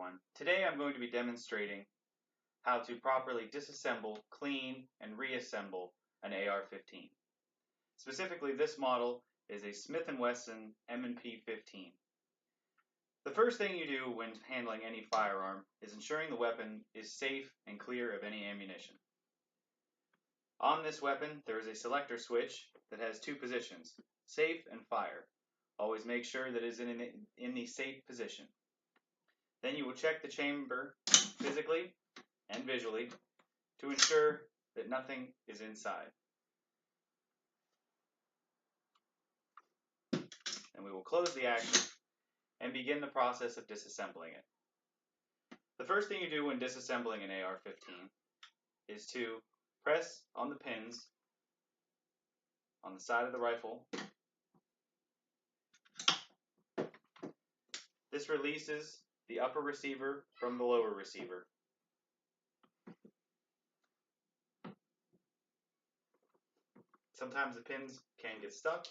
everyone. Today I'm going to be demonstrating how to properly disassemble, clean, and reassemble an AR-15. Specifically, this model is a Smith & Wesson M&P 15. The first thing you do when handling any firearm is ensuring the weapon is safe and clear of any ammunition. On this weapon, there is a selector switch that has two positions, safe and fire. Always make sure that it is in the safe position. Then you will check the chamber physically and visually to ensure that nothing is inside. And we will close the action and begin the process of disassembling it. The first thing you do when disassembling an AR-15 is to press on the pins on the side of the rifle. This releases the upper receiver from the lower receiver. Sometimes the pins can get stuck.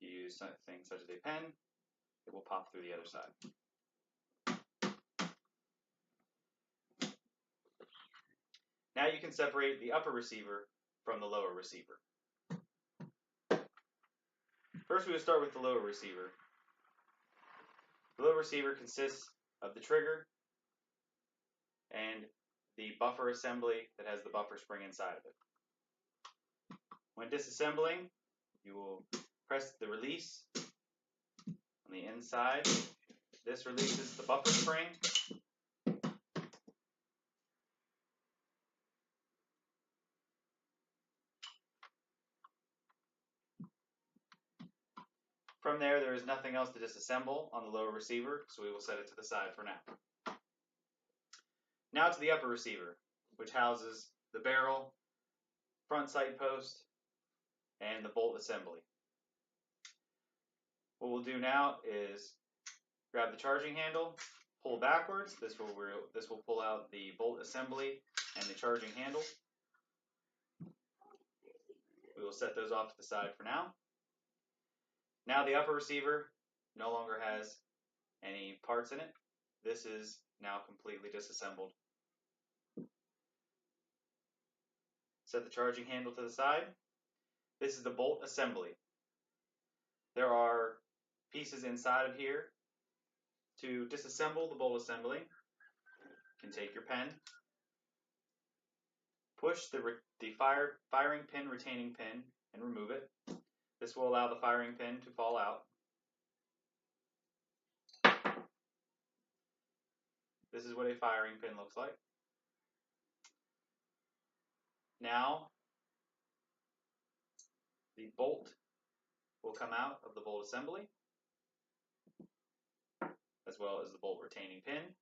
If you use something such as a pen, it will pop through the other side. Now you can separate the upper receiver from the lower receiver. First we will start with the lower receiver. The lower receiver consists of the trigger and the buffer assembly that has the buffer spring inside of it. When disassembling, you will press the release on the inside. This releases the buffer spring. From there is nothing else to disassemble on the lower receiver, so we will set it to the side for now. Now to the upper receiver, which houses the barrel, front sight post, and the bolt assembly. What we'll do now is grab the charging handle, pull backwards. This will pull out the bolt assembly and the charging handle. We will set those off to the side for now. Now the upper receiver no longer has any parts in it. This is now completely disassembled. Set the charging handle to the side. This is the bolt assembly. There are pieces inside of here. To disassemble the bolt assembly, you can take your pen, push the firing pin retaining pin and remove it. This will allow the firing pin to fall out. This is what a firing pin looks like. Now, the bolt will come out of the bolt assembly, as well as the bolt retaining pin.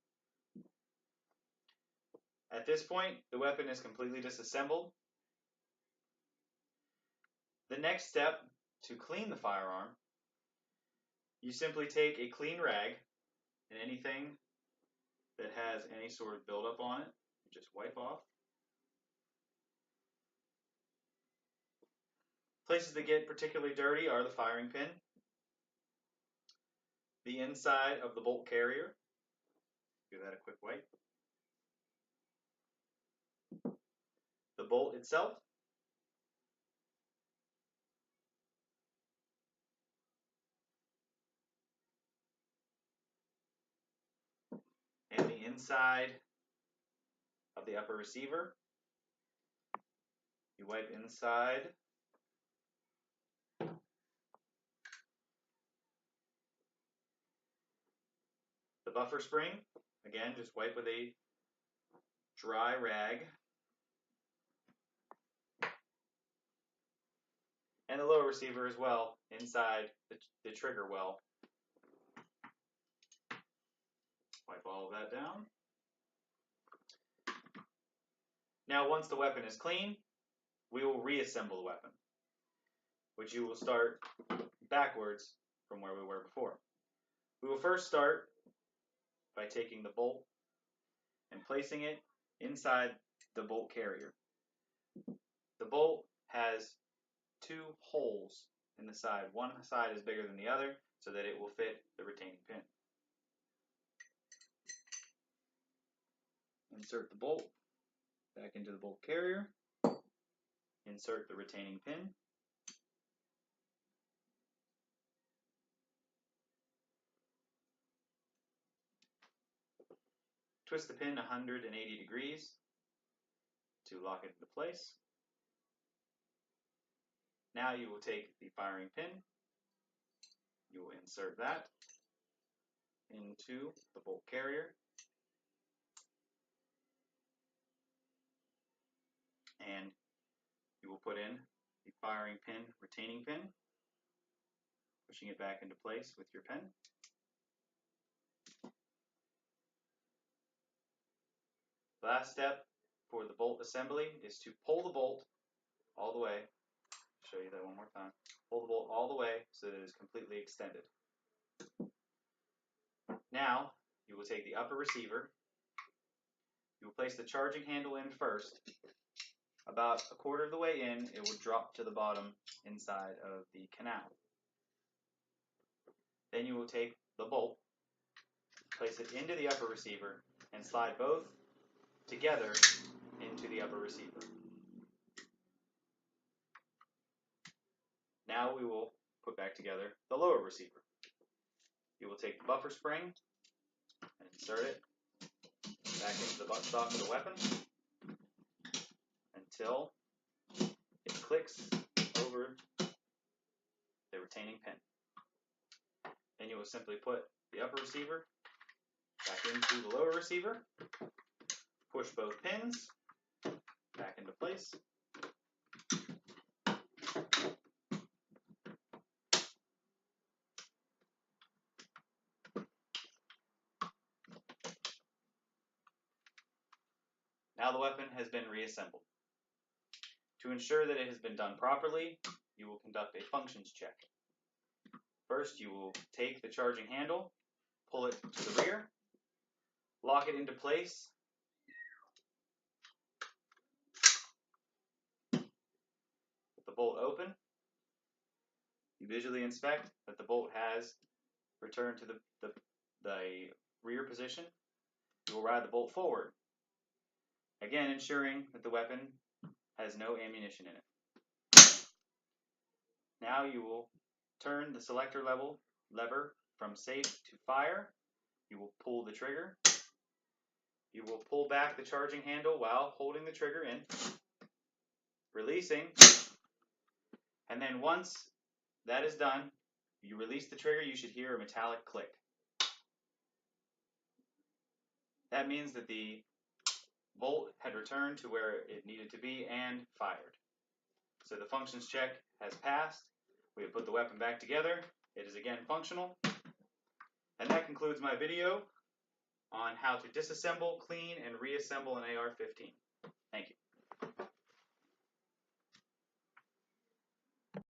At this point, the weapon is completely disassembled. The next step to clean the firearm, you simply take a clean rag and anything that has any sort of buildup on it, you just wipe off. Places that get particularly dirty are the firing pin, the inside of the bolt carrier, give that a quick wipe, the bolt itself, and the inside of the upper receiver. You wipe inside. The buffer spring, again, just wipe with a dry rag. And the lower receiver as well, inside the trigger well. Wipe all of that down. Now once the weapon is clean, we will reassemble the weapon, which you will start backwards from where we were before. We will first start by taking the bolt and placing it inside the bolt carrier. The bolt has two holes in the side. One side is bigger than the other so that it will fit the retaining pin. insert the bolt back into the bolt carrier, insert the retaining pin, twist the pin 180 degrees to lock it into place. Now you will take the firing pin, you will insert that into the bolt carrier, and you will put in the firing pin retaining pin, pushing it back into place with your pen. Last step for the bolt assembly is to pull the bolt all the way. Show you that one more time. Pull the bolt all the way so that it is completely extended. Now you will take the upper receiver. You will place the charging handle in first. About a quarter of the way in, it will drop to the bottom inside of the canal. Then you will take the bolt, place it into the upper receiver, and slide both together into the upper receiver. Now we will put back together the lower receiver. You will take the buffer spring and insert it back into the buttstock of the weapon until it clicks over the retaining pin. Then you will simply put the upper receiver back into the lower receiver, push both pins back into place, now the weapon has been reassembled. To ensure that it has been done properly, you will conduct a functions check. First, you will take the charging handle, pull it to the rear, lock it into place, with the bolt open. You visually inspect that the bolt has returned to the rear position. You will ride the bolt forward, again ensuring that the weapon has no ammunition in it. Now you will turn the selector lever from safe to fire. You will pull the trigger. You will pull back the charging handle while holding the trigger in, releasing, and then once that is done, you release the trigger, you should hear a metallic click. That means that the bolt had returned to where it needed to be and fired. So the functions check has passed. We have put the weapon back together. It is again functional. And that concludes my video on how to disassemble, clean, and reassemble an AR-15. Thank you.